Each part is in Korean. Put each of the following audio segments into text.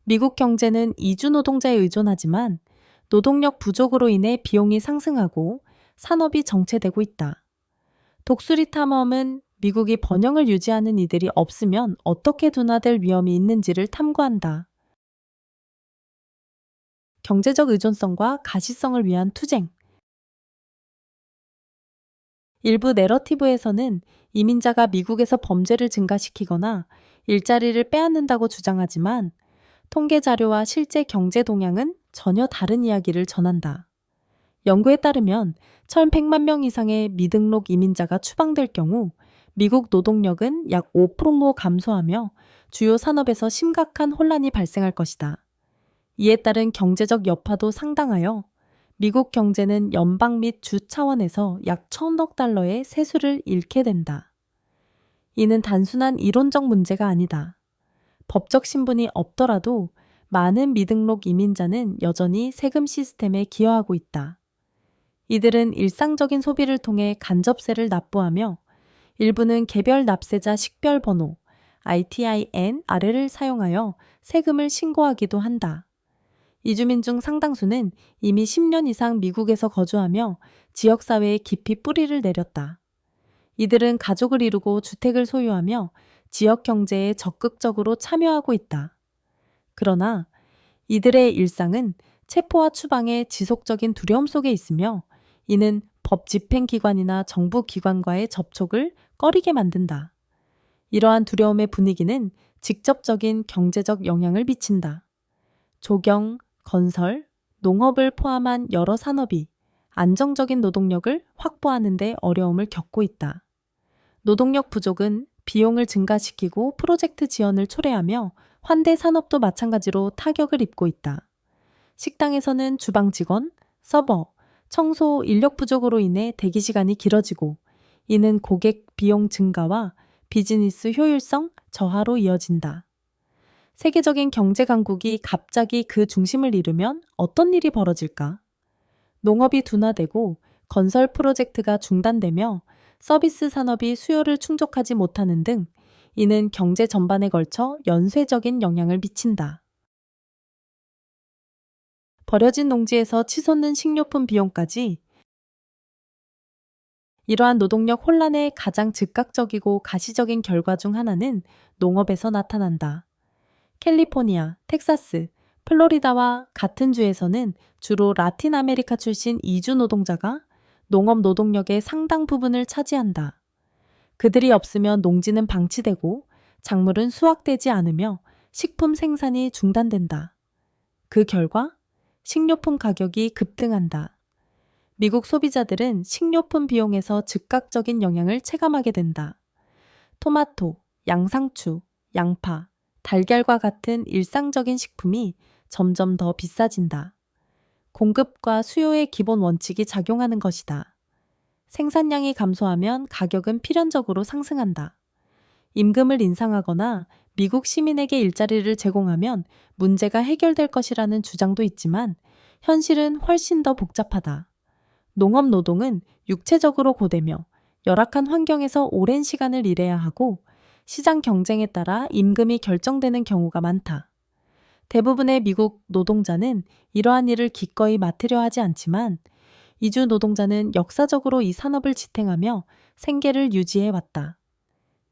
미국 경제는 이주 노동자에 의존하지만 노동력 부족으로 인해 비용이 상승하고 산업이 정체되고 있다. 독수리 탐험은 미국이 번영을 유지하는 이들이 없으면 어떻게 둔화될 위험이 있는지를 탐구한다. 경제적 의존성과 가시성을 위한 투쟁. 일부 내러티브에서는 이민자가 미국에서 범죄를 증가시키거나 일자리를 빼앗는다고 주장하지만 통계 자료와 실제 경제 동향은 전혀 다른 이야기를 전한다. 연구에 따르면 1,100만 명 이상의 미등록 이민자가 추방될 경우 미국 노동력은 약 5% 감소하며 주요 산업에서 심각한 혼란이 발생할 것이다. 이에 따른 경제적 여파도 상당하여 미국 경제는 연방 및 주 차원에서 약 1,000억 달러의 세수를 잃게 된다. 이는 단순한 이론적 문제가 아니다. 법적 신분이 없더라도 많은 미등록 이민자는 여전히 세금 시스템에 기여하고 있다. 이들은 일상적인 소비를 통해 간접세를 납부하며 일부는 개별 납세자 식별번호 ITIN-R를 사용하여 세금을 신고하기도 한다. 이주민 중 상당수는 이미 10년 이상 미국에서 거주하며 지역사회에 깊이 뿌리를 내렸다. 이들은 가족을 이루고 주택을 소유하며 지역 경제에 적극적으로 참여하고 있다. 그러나 이들의 일상은 체포와 추방의 지속적인 두려움 속에 있으며 이는 법 집행기관이나 정부 기관과의 접촉을 꺼리게 만든다. 이러한 두려움의 분위기는 직접적인 경제적 영향을 미친다. 조경, 건설, 농업을 포함한 여러 산업이 안정적인 노동력을 확보하는 데 어려움을 겪고 있다. 노동력 부족은 비용을 증가시키고 프로젝트 지연을 초래하며 환대 산업도 마찬가지로 타격을 입고 있다. 식당에서는 주방 직원, 서버, 청소 인력 부족으로 인해 대기 시간이 길어지고 이는 고객 비용 증가와 비즈니스 효율성 저하로 이어진다. 세계적인 경제 강국이 갑자기 그 중심을 잃으면 어떤 일이 벌어질까? 농업이 둔화되고 건설 프로젝트가 중단되며 서비스 산업이 수요를 충족하지 못하는 등 이는 경제 전반에 걸쳐 연쇄적인 영향을 미친다. 버려진 농지에서 치솟는 식료품 비용까지 이러한 노동력 혼란의 가장 즉각적이고 가시적인 결과 중 하나는 농업에서 나타난다. 캘리포니아, 텍사스, 플로리다와 같은 주에서는 주로 라틴 아메리카 출신 이주 노동자가 농업 노동력의 상당 부분을 차지한다. 그들이 없으면 농지는 방치되고 작물은 수확되지 않으며 식품 생산이 중단된다. 그 결과 식료품 가격이 급등한다. 미국 소비자들은 식료품 비용에서 즉각적인 영향을 체감하게 된다. 토마토, 양상추, 양파, 달걀과 같은 일상적인 식품이 점점 더 비싸진다. 공급과 수요의 기본 원칙이 작용하는 것이다. 생산량이 감소하면 가격은 필연적으로 상승한다. 임금을 인상하거나 미국 시민에게 일자리를 제공하면 문제가 해결될 것이라는 주장도 있지만 현실은 훨씬 더 복잡하다. 농업 노동은 육체적으로 고되며 열악한 환경에서 오랜 시간을 일해야 하고 시장 경쟁에 따라 임금이 결정되는 경우가 많다. 대부분의 미국 노동자는 이러한 일을 기꺼이 맡으려 하지 않지만 이주 노동자는 역사적으로 이 산업을 지탱하며 생계를 유지해 왔다.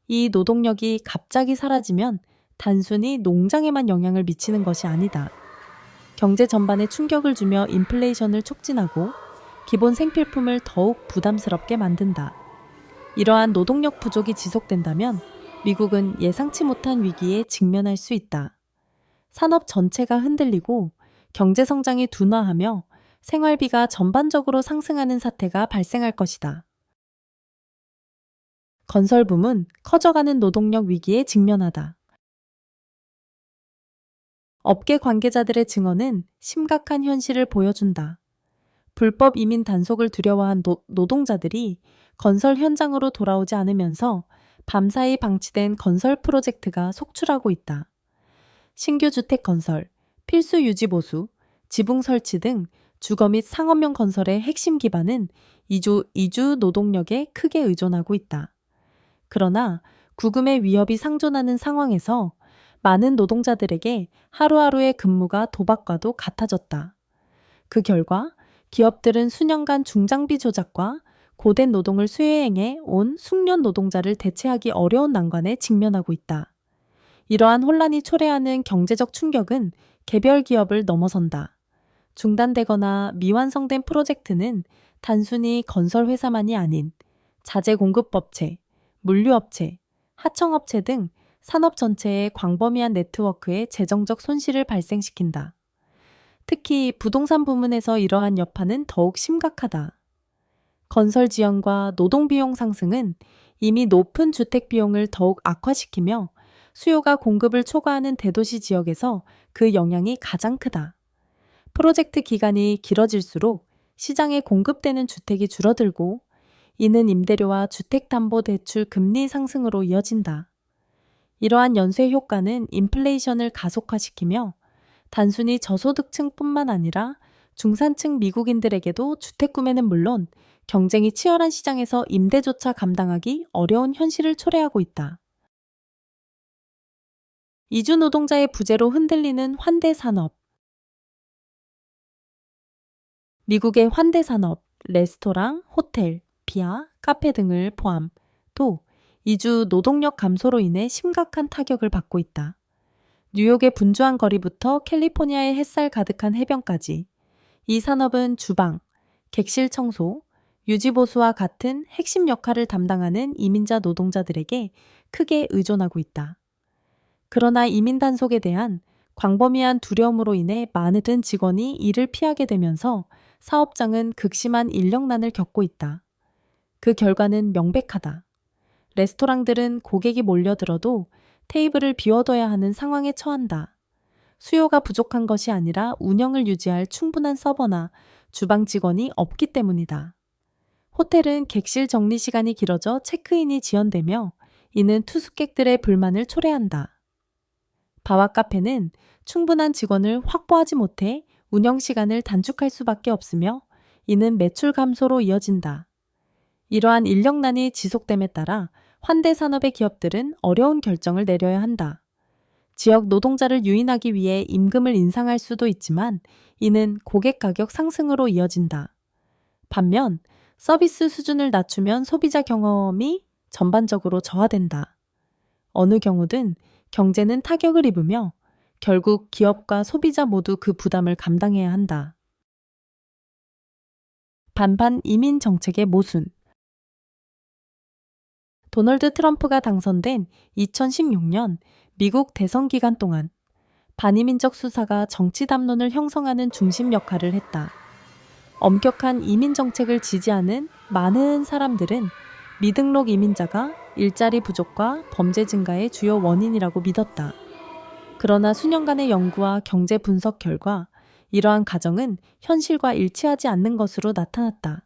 이 노동력이 갑자기 사라지면 단순히 농장에만 영향을 미치는 것이 아니다. 경제 전반에 충격을 주며 인플레이션을 촉진하고 기본 생필품을 더욱 부담스럽게 만든다. 이러한 노동력 부족이 지속된다면 미국은 예상치 못한 위기에 직면할 수 있다. 산업 전체가 흔들리고 경제 성장이 둔화하며 생활비가 전반적으로 상승하는 사태가 발생할 것이다. 건설붐은 커져가는 노동력 위기에 직면하다. 업계 관계자들의 증언은 심각한 현실을 보여준다. 불법 이민 단속을 두려워한 노동자들이 건설 현장으로 돌아오지 않으면서 밤사이 방치된 건설 프로젝트가 속출하고 있다. 신규 주택 건설, 필수 유지 보수, 지붕 설치 등 주거 및 상업용 건설의 핵심 기반은 이주 노동력에 크게 의존하고 있다. 그러나 구금의 위협이 상존하는 상황에서 많은 노동자들에게 하루하루의 근무가 도박과도 같아졌다. 그 결과 기업들은 수년간 중장비 조작과 고된 노동을 수행해 온 숙련 노동자를 대체하기 어려운 난관에 직면하고 있다. 이러한 혼란이 초래하는 경제적 충격은 개별 기업을 넘어선다. 중단되거나 미완성된 프로젝트는 단순히 건설 회사만이 아닌 자재 공급업체, 물류업체, 하청업체 등 산업 전체의 광범위한 네트워크에 재정적 손실을 발생시킨다. 특히 부동산 부문에서 이러한 여파는 더욱 심각하다. 건설 지연과 노동 비용 상승은 이미 높은 주택 비용을 더욱 악화시키며 수요가 공급을 초과하는 대도시 지역에서 그 영향이 가장 크다. 프로젝트 기간이 길어질수록 시장에 공급되는 주택이 줄어들고 이는 임대료와 주택담보대출 금리 상승으로 이어진다. 이러한 연쇄 효과는 인플레이션을 가속화시키며 단순히 저소득층뿐만 아니라 중산층 미국인들에게도 주택 구매는 물론 경쟁이 치열한 시장에서 임대조차 감당하기 어려운 현실을 초래하고 있다. 이주 노동자의 부재로 흔들리는 환대 산업. 미국의 환대 산업, 레스토랑, 호텔, 비아, 카페 등을 포함 또 이주 노동력 감소로 인해 심각한 타격을 받고 있다. 뉴욕의 분주한 거리부터 캘리포니아의 햇살 가득한 해변까지 이 산업은 주방, 객실 청소, 유지보수와 같은 핵심 역할을 담당하는 이민자 노동자들에게 크게 의존하고 있다. 그러나 이민 단속에 대한 광범위한 두려움으로 인해 많은 직원이 이를 피하게 되면서 사업장은 극심한 인력난을 겪고 있다. 그 결과는 명백하다. 레스토랑들은 고객이 몰려들어도 테이블을 비워둬야 하는 상황에 처한다. 수요가 부족한 것이 아니라 운영을 유지할 충분한 서버나 주방 직원이 없기 때문이다. 호텔은 객실 정리 시간이 길어져 체크인이 지연되며 이는 투숙객들의 불만을 초래한다. 바와 카페는 충분한 직원을 확보하지 못해 운영 시간을 단축할 수밖에 없으며 이는 매출 감소로 이어진다. 이러한 인력난이 지속됨에 따라 환대 산업의 기업들은 어려운 결정을 내려야 한다. 지역 노동자를 유인하기 위해 임금을 인상할 수도 있지만 이는 고객 가격 상승으로 이어진다. 반면 서비스 수준을 낮추면 소비자 경험이 전반적으로 저하된다. 어느 경우든 경제는 타격을 입으며 결국 기업과 소비자 모두 그 부담을 감당해야 한다. 반반 이민 정책의 모순. 도널드 트럼프가 당선된 2016년 미국 대선 기간 동안 반이민적 수사가 정치 담론을 형성하는 중심 역할을 했다. 엄격한 이민 정책을 지지하는 많은 사람들은 미등록 이민자가 일자리 부족과 범죄 증가의 주요 원인이라고 믿었다. 그러나 수년간의 연구와 경제 분석 결과 이러한 가정은 현실과 일치하지 않는 것으로 나타났다.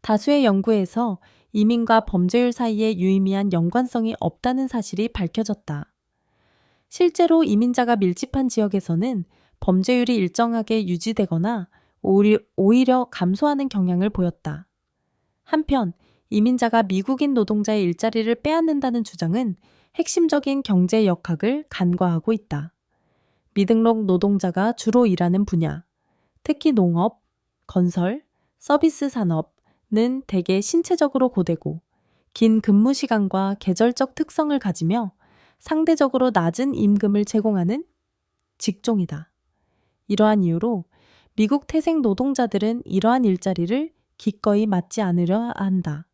다수의 연구에서 이민과 범죄율 사이에 유의미한 연관성이 없다는 사실이 밝혀졌다. 실제로 이민자가 밀집한 지역에서는 범죄율이 일정하게 유지되거나 오히려 감소하는 경향을 보였다. 한편 이민자가 미국인 노동자의 일자리를 빼앗는다는 주장은 핵심적인 경제 역학을 간과하고 있다. 미등록 노동자가 주로 일하는 분야, 특히 농업, 건설, 서비스 산업은 대개 신체적으로 고되고 긴 근무 시간과 계절적 특성을 가지며 상대적으로 낮은 임금을 제공하는 직종이다. 이러한 이유로 미국 태생 노동자들은 이러한 일자리를 기꺼이 맡지 않으려 한다.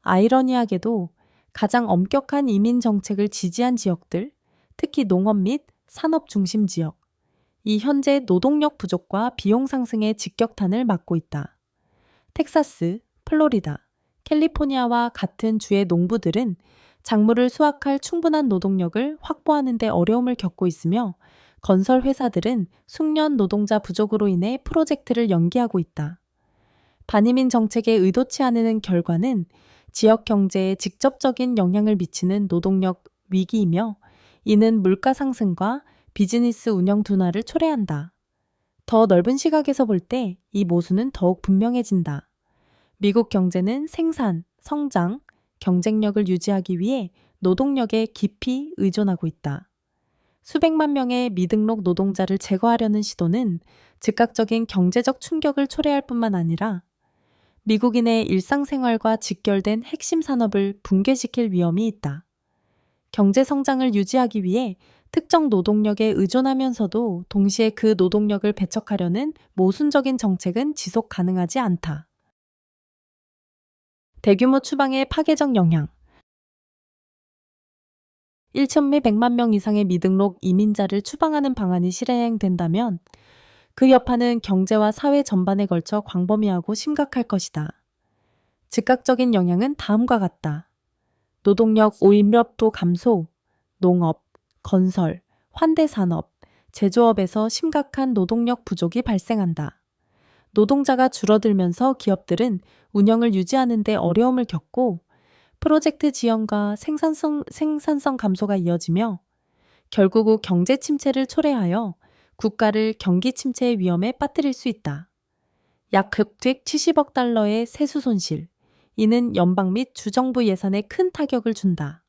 아이러니하게도 가장 엄격한 이민 정책을 지지한 지역들, 특히 농업 및 산업 중심 지역, 이 현재 노동력 부족과 비용 상승의 직격탄을 맞고 있다. 텍사스, 플로리다, 캘리포니아와 같은 주의 농부들은 작물을 수확할 충분한 노동력을 확보하는 데 어려움을 겪고 있으며 건설 회사들은 숙련 노동자 부족으로 인해 프로젝트를 연기하고 있다. 반이민 정책에 의도치 않은 결과는 지역 경제에 직접적인 영향을 미치는 노동력 위기이며 이는 물가 상승과 비즈니스 운영 둔화를 초래한다. 더 넓은 시각에서 볼 때 이 모순은 더욱 분명해진다. 미국 경제는 생산, 성장, 경쟁력을 유지하기 위해 노동력에 깊이 의존하고 있다. 수백만 명의 미등록 노동자를 제거하려는 시도는 즉각적인 경제적 충격을 초래할 뿐만 아니라 미국인의 일상생활과 직결된 핵심 산업을 붕괴시킬 위험이 있다. 경제 성장을 유지하기 위해 특정 노동력에 의존하면서도 동시에 그 노동력을 배척하려는 모순적인 정책은 지속 가능하지 않다. 대규모 추방의 파괴적 영향. 1,100만 명 이상의 미등록 이민자를 추방하는 방안이 실행된다면 그 여파는 경제와 사회 전반에 걸쳐 광범위하고 심각할 것이다. 즉각적인 영향은 다음과 같다. 노동력 오인력도 감소, 농업, 건설, 환대산업, 제조업에서 심각한 노동력 부족이 발생한다. 노동자가 줄어들면서 기업들은 운영을 유지하는 데 어려움을 겪고 프로젝트 지연과 생산성 감소가 이어지며 결국 경제 침체를 초래하여 국가를 경기 침체의 위험에 빠뜨릴 수 있다. 약 급직 70억 달러의 세수 손실. 이는 연방 및 주정부 예산에 큰 타격을 준다.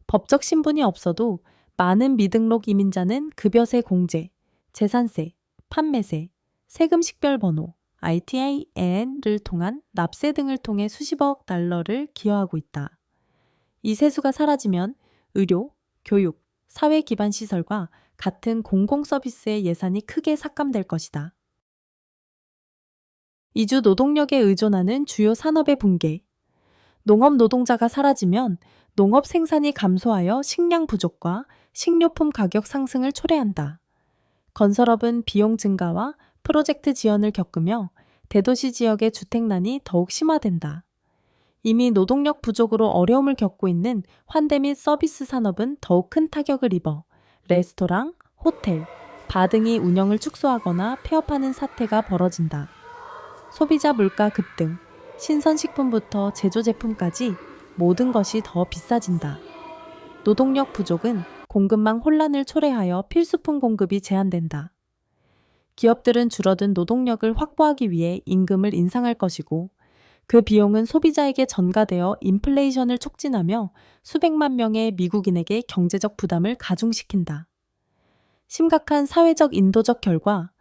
법적 신분이 없어도 많은 미등록 이민자는 급여세 공제, 재산세, 판매세, 세금 식별번호, ITIN을 통한 납세 등을 통해 수십억 달러를 기여하고 있다. 이 세수가 사라지면 의료, 교육, 사회 기반 시설과 같은 공공 서비스의 예산이 크게 삭감될 것이다. 이주 노동력에 의존하는 주요 산업의 붕괴. 농업 노동자가 사라지면 농업 생산이 감소하여 식량 부족과 식료품 가격 상승을 초래한다. 건설업은 비용 증가와 프로젝트 지연을 겪으며 대도시 지역의 주택난이 더욱 심화된다. 이미 노동력 부족으로 어려움을 겪고 있는 환대 및 서비스 산업은 더욱 큰 타격을 입어 레스토랑, 호텔, 바 등이 운영을 축소하거나 폐업하는 사태가 벌어진다. 소비자 물가 급등, 신선식품부터 제조제품까지 모든 것이 더 비싸진다. 노동력 부족은 공급망 혼란을 초래하여 필수품 공급이 제한된다. 기업들은 줄어든 노동력을 확보하기 위해 임금을 인상할 것이고 그 비용은 소비자에게 전가되어 인플레이션을 촉진하며 수백만 명의 미국인에게 경제적 부담을 가중시킨다. 심각한 사회적 인도적 결과,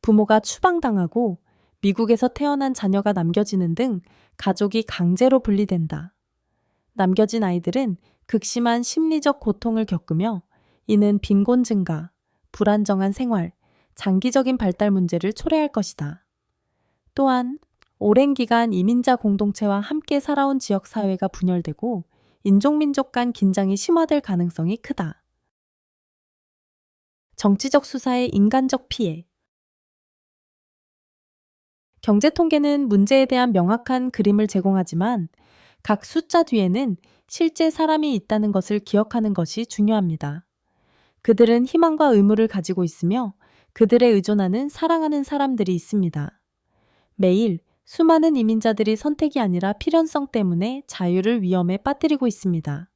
부모가 추방당하고 미국에서 태어난 자녀가 남겨지는 등 가족이 강제로 분리된다. 남겨진 아이들은 극심한 심리적 고통을 겪으며 이는 빈곤 증가, 불안정한 생활, 장기적인 발달 문제를 초래할 것이다. 또한 오랜 기간 이민자 공동체와 함께 살아온 지역 사회가 분열되고 인종민족 간 긴장이 심화될 가능성이 크다. 정치적 수사의 인간적 피해. 경제 통계는 문제에 대한 명확한 그림을 제공하지만 각 숫자 뒤에는 실제 사람이 있다는 것을 기억하는 것이 중요합니다. 그들은 희망과 의무를 가지고 있으며 그들에 의존하는 사랑하는 사람들이 있습니다. 매일 수많은 이민자들이 선택이 아니라 필연성 때문에 자유를 위험에 빠뜨리고 있습니다.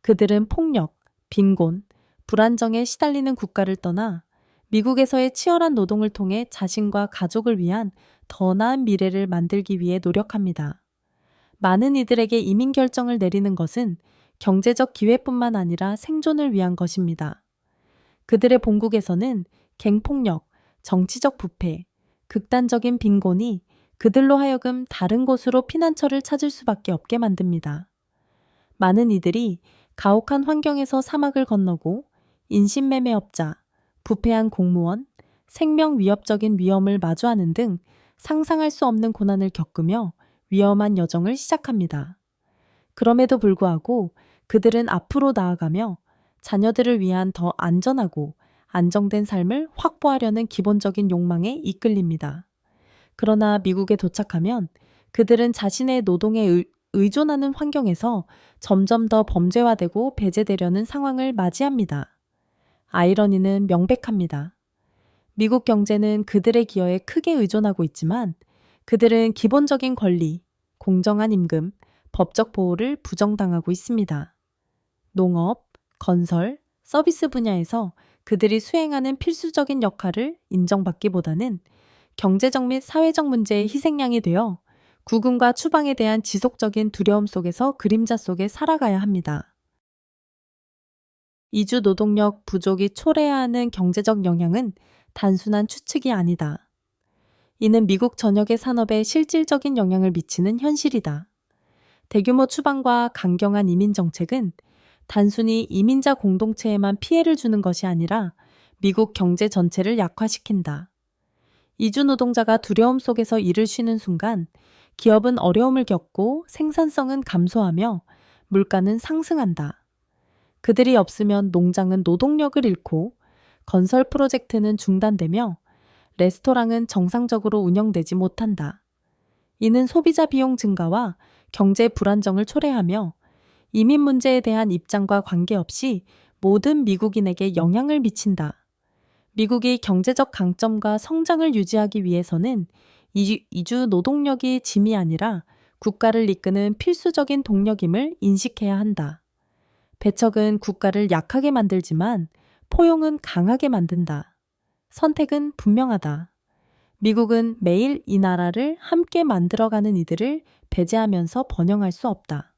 그들은 폭력, 빈곤, 불안정에 시달리는 국가를 떠나 미국에서의 치열한 노동을 통해 자신과 가족을 위한 더 나은 미래를 만들기 위해 노력합니다. 많은 이들에게 이민 결정을 내리는 것은 경제적 기회뿐만 아니라 생존을 위한 것입니다. 그들의 본국에서는 갱폭력, 정치적 부패, 극단적인 빈곤이 그들로 하여금 다른 곳으로 피난처를 찾을 수밖에 없게 만듭니다. 많은 이들이 가혹한 환경에서 사막을 건너고 인신매매업자, 부패한 공무원, 생명 위협적인 위험을 마주하는 등 상상할 수 없는 고난을 겪으며 위험한 여정을 시작합니다. 그럼에도 불구하고 그들은 앞으로 나아가며 자녀들을 위한 더 안전하고 안정된 삶을 확보하려는 기본적인 욕망에 이끌립니다. 그러나 미국에 도착하면 그들은 자신의 노동에 의존하는 환경에서 점점 더 범죄화되고 배제되려는 상황을 맞이합니다. 아이러니는 명백합니다. 미국 경제는 그들의 기여에 크게 의존하고 있지만 그들은 기본적인 권리, 공정한 임금, 법적 보호를 부정당하고 있습니다. 농업, 건설, 서비스 분야에서 그들이 수행하는 필수적인 역할을 인정받기보다는 경제적 및 사회적 문제의 희생양이 되어 구금과 추방에 대한 지속적인 두려움 속에서 그림자 속에 살아가야 합니다. 이주 노동력 부족이 초래하는 경제적 영향은 단순한 추측이 아니다. 이는 미국 전역의 산업에 실질적인 영향을 미치는 현실이다. 대규모 추방과 강경한 이민 정책은 단순히 이민자 공동체에만 피해를 주는 것이 아니라 미국 경제 전체를 약화시킨다. 이주 노동자가 두려움 속에서 일을 쉬는 순간 기업은 어려움을 겪고 생산성은 감소하며 물가는 상승한다. 그들이 없으면 농장은 노동력을 잃고 건설 프로젝트는 중단되며 레스토랑은 정상적으로 운영되지 못한다. 이는 소비자 비용 증가와 경제 불안정을 초래하며 이민 문제에 대한 입장과 관계없이 모든 미국인에게 영향을 미친다. 미국이 경제적 강점과 성장을 유지하기 위해서는 이주 노동력이 짐이 아니라 국가를 이끄는 필수적인 동력임을 인식해야 한다. 배척은 국가를 약하게 만들지만 포용은 강하게 만든다. 선택은 분명하다. 미국은 매일 이 나라를 함께 만들어가는 이들을 배제하면서 번영할 수 없다.